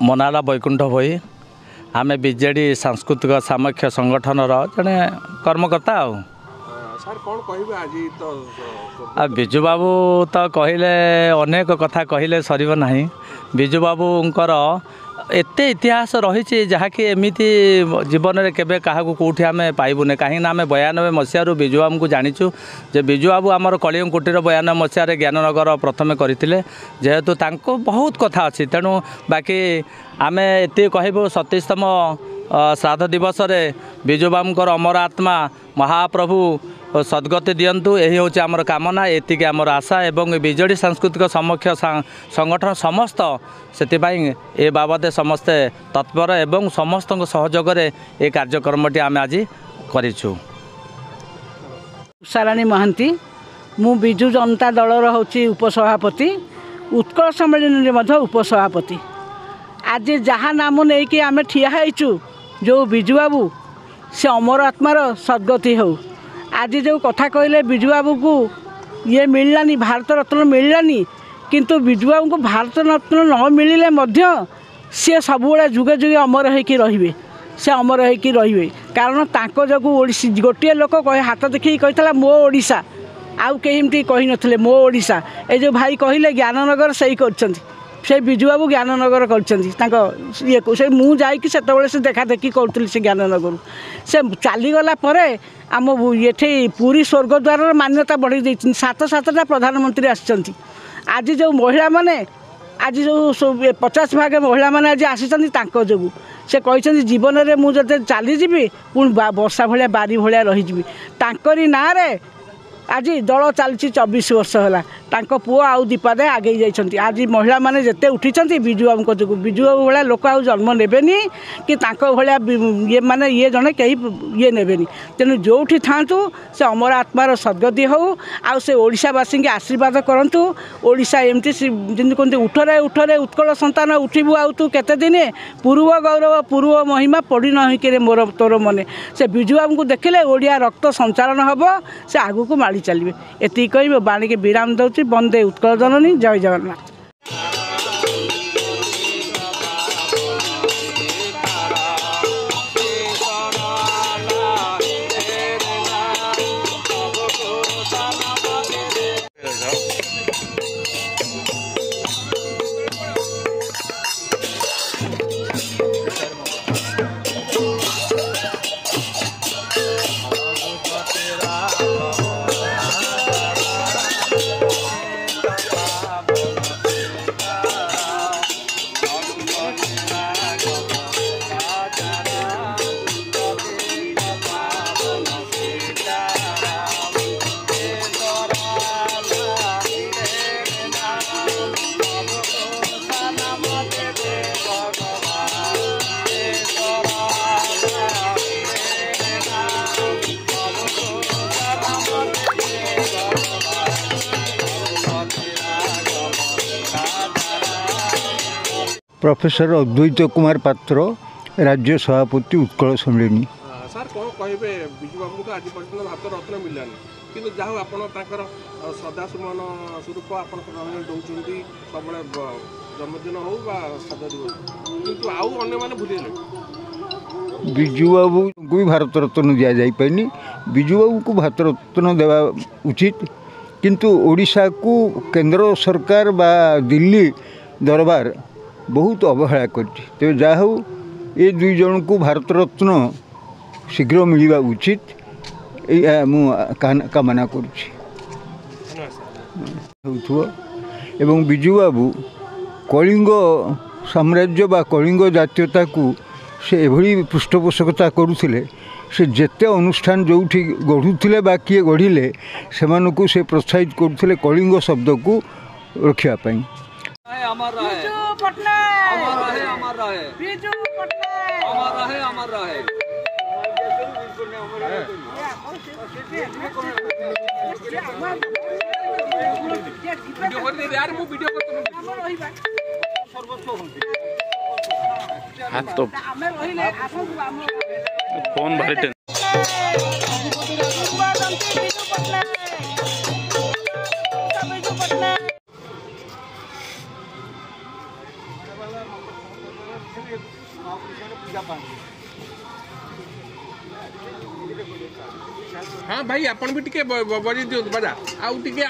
मनाला वैकुंठ भोई आम बीजेडी सांस्कृतिक सामख्य संगठन जड़े कर्मकर्ता बिजु बाबू तो कहले अनेक कथा कहले सरना बिजु बाबूंकर एत इतिहास रही जहाँकि एमती जीवन में केवे क्या कौटी आम पाइबुने कहीं आम 92 मसीह बिजु बाबू को जाचु जे बिजु बाबू आमर कलिंग कुटीर 92 मसीह ज्ञाननगर प्रथम करते जेहेतु तांको बहुत कथा अच्छी तेणु बाकी आम एत कहबू 27तम श्राद्ध दिवस बिजु बाबूंकर अमर आत्मा महाप्रभु सद्गति दिंतु यही हूँ आमर कामना एतिक आमर आशा एवं बिजेडी सांस्कृतिक समक्ष संगठन समस्त से ए बाबद समस्ते तत्पर एवं समस्त सहयोग ये कार्यक्रमटी आम आज करूँ। उषाराणी महांती मु बिजु जनता दलर हूँ उपसभापति उत्कल सम्मेलन उपसभापति आज जहाँ नाम नहीं कि आम ठियाचु जो बिजु बाबू से अमर आत्मार सद्गति हो आज जो कथा कहले बिजु बाबू को ये मिललानी भारत रत्न मिललानी किंतु बिजु बाबू को भारत रत्न न मिले सी सब जुगे जुगे अमर होकर रे से अमर होकर रे कारण तांको जगू गोटे लोक हाथ देखिए कही मो ओडिशा आउ कहीं कही नथिले मो ओडिशा ए जो भाई कहले ज्ञाननगर सही करछंती से बिजु बाबू ज्ञाननगर कर मु जाकि से देखा देखी करूँ से ज्ञाननगर से चलीगला आम ये पूरी स्वर्गद्वार मान्यता बढ़ी 7 प्रधानमंत्री आसिचंती आज जो महिला माने आज जो 50 भाग महिला माने आज आसिचंती तांको जोगु से कहते जीवन में मुझे चलीजी पुणी वर्षा भाया बारी भाया रही तांकरी ना रे आज दल चलती 24 वर्ष है पुओ आउ दीपादे आगे जाइछंती आज महिला माने जेते उठी बिजु बाबू जो बिजु बाबू भाया लोक आउ जन्म नेबेनी कि भाया ये माने ये जड़े कहीं ये नेबेनी तेणु जो थांतु से अमर आत्मार सद्गति हो आउ से ओडिशावासी के आशीर्वाद करंतु ओडिशा एमती जिंदगी कहते उठरे उठरे उत्कल संतान उठिबु आउ तू केते दिने पूर्व गौरव पूर्व महिमा पड़ी न होइके मोर तोर मने से बिजु बाबू को देखिले ओडिया रक्त संचालन हब से आगु को माड़ी चलिए एति कह बाणी के विराम दौर बंदे उत्कल जननी जय जगन्नाथ। प्रोफेसर अद्वैत कुमार पात्र राज्य सभापति उत्कल सम्मेलन। सर कौन कहे बिजु बाबू को आज पर्यटन भारत रत्न मिलानी कि जहाँ आप श्रद्धा सुमन स्वरूप आप दौरान सब जन्मदिन हो श्राद्ध दिवस कि आउ अन्य भूल बिजु बाबू को भी भारत रत्न दि जापारे बिजु बाबू को भारत रत्न देवा उचित किंतु ओडिशा को केंद्र सरकार बा दिल्ली दरबार बहुत अवहेला कर जहा हो ये दुई जन को भारत रत्न शीघ्र मिलवा उचित कामना करुँच बिजु बाबू कलिंग साम्राज्य बा कलिंग जातीयता को से एभली पृष्ठपोषकता करुले से जेते अनुष्ठान जो गढ़ुले बा किए गढ़िले से से प्रोत्साहित करुले कलिंग शब्द को रखापी। अमर रहे अमर रहे अमर रहे बिजु पटनायक अमर रहे अमर रहे वीडियो कर दे यार मु वीडियो करते सर्वस्व हाथ तो फोन भारी टेन हाँ भाई आपण भी टिके बजे दियो बजा आउ टिके